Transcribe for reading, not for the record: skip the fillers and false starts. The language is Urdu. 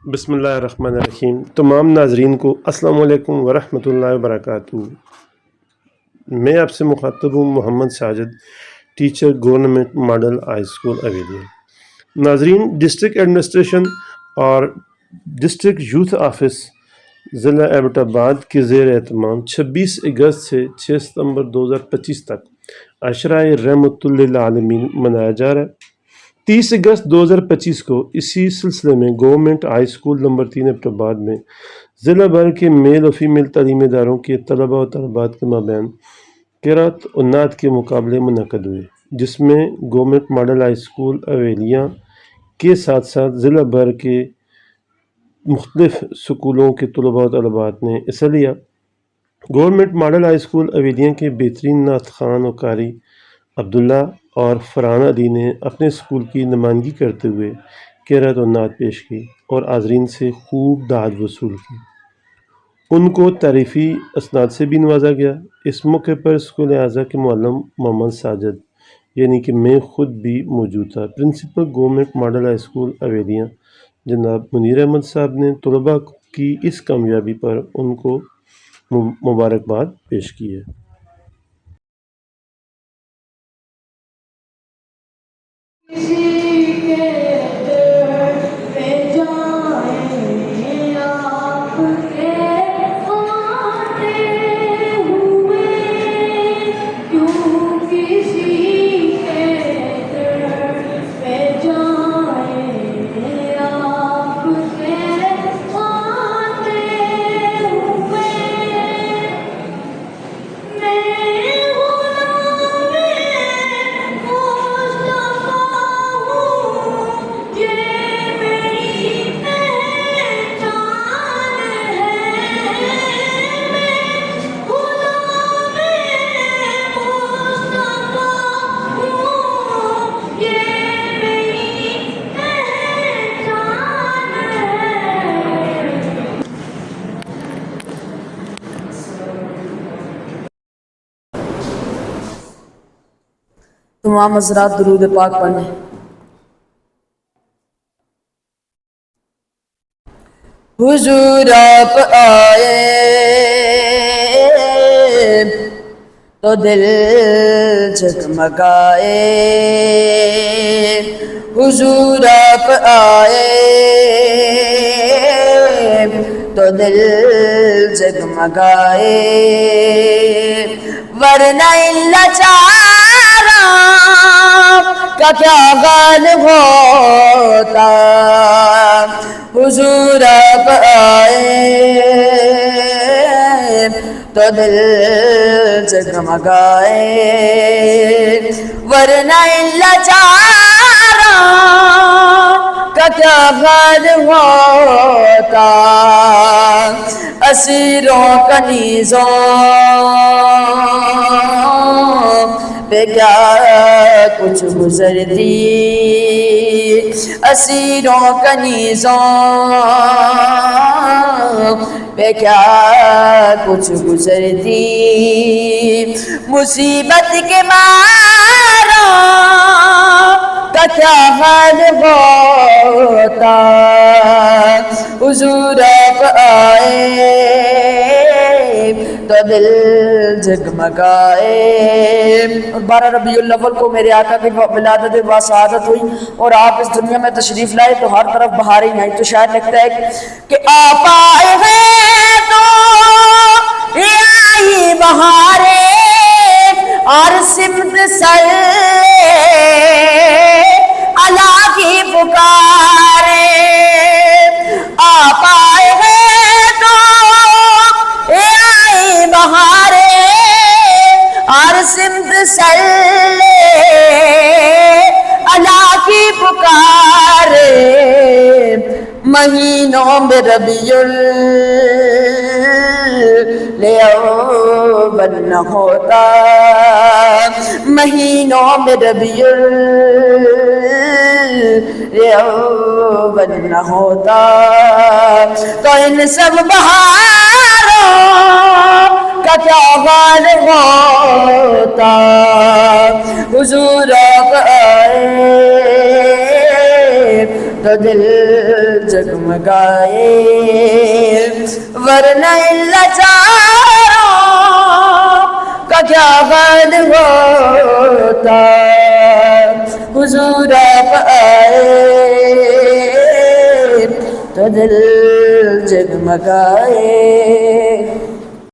بسم اللہ الرحمن الرحیم۔ تمام ناظرین کو السلام علیکم ورحمۃ اللہ وبرکاتہ۔ میں آپ سے مخاطب ہوں Muhammad Sajid, teacher government model high school Aulia. ناظرین، ڈسٹرکٹ ایڈمنسٹریشن اور ڈسٹرکٹ یوتھ آفس ضلع ایبٹ آباد کے زیر اہتمام 26 اگست سے 6 ستمبر 2025 تک عشرۂ رحمت للعالمین منایا جا رہا ہے۔ 30 اگست 2025 کو اسی سلسلے میں government high school number 3 Abbottabad میں ضلع بھر کے میل و فیمیل تعلیمی اداروں کے طلباء و طالبات کے مابین قرأت و نعت کے مقابلے منعقد ہوئے، جس میں گورنمنٹ ماڈل ہائی اسکول اویلیہ کے ساتھ ساتھ ضلع بھر کے مختلف سکولوں کے طلباء و طالبات نے حصہ لیا۔ گورنمنٹ ماڈل ہائی اسکول اویلیہ کے بہترین نعت خوان و قاری عبداللہ اور فرحان علی نے اپنے اسکول کی نمائندگی کرتے ہوئے قرأت و نعت پیش کی اور حاضرین سے خوب داد وصول کی۔ ان کو تعریفی اسناد سے بھی نوازا گیا۔ اس موقع پر اسکول اعزا کے معلم محمد ساجد یعنی کہ میں خود بھی موجود تھا۔ Principal government model high school Aulia جناب منیر احمد صاحب نے طلباء کی اس کامیابی پر ان کو مبارکباد پیش کی ہے۔ تمام حضرات درود پاک پڑھیں۔ حضور آپ آئے تو دل جگمگائے، حضور آپ آئے تو دل جگمگائے، ورنہ لاچاروں کا کیا غالب ہوتا، حضور آپ آئے تو دل جگمگائے، ورنہ لاچاروں کا کیا غالب ہوتا، اسیروں کنیزوں پہ کیا کچھ گزرتی، اسیروں کنیزوں پہ کیا کچھ گزرتی، مصیبت کے ماروں کا کیا حال ہوتا، حضور آپ آئے تو دل جگمگائے۔ اور 12 ربیع الاول کو میرے آقا کی ولادت و سعادت ہوئی اور آپ اس دنیا میں تشریف لائے تو ہر طرف بہاریں آئیں، تو شاید لگتا ہے کہ آپ آئے ہیں تو آئی بہاریں، اور سمت سر اللہ کی پکارے، آپ آئے ہیں تو آئی بہاریں، اور سمت سر اللہ کی پکارے، مہینوں میں ربیع الاول نہ ہوتا، مہینوں میں ربیع الاول نہ ہوتا، تو ان سب بہاروں کا کیا حال ہوتا، حضور آپ آئے تو دل جگمگائے، ورنہ ان لاچاروں کا کیا حال ہوتا، حضور آپ آئے تو دل جگمگائے۔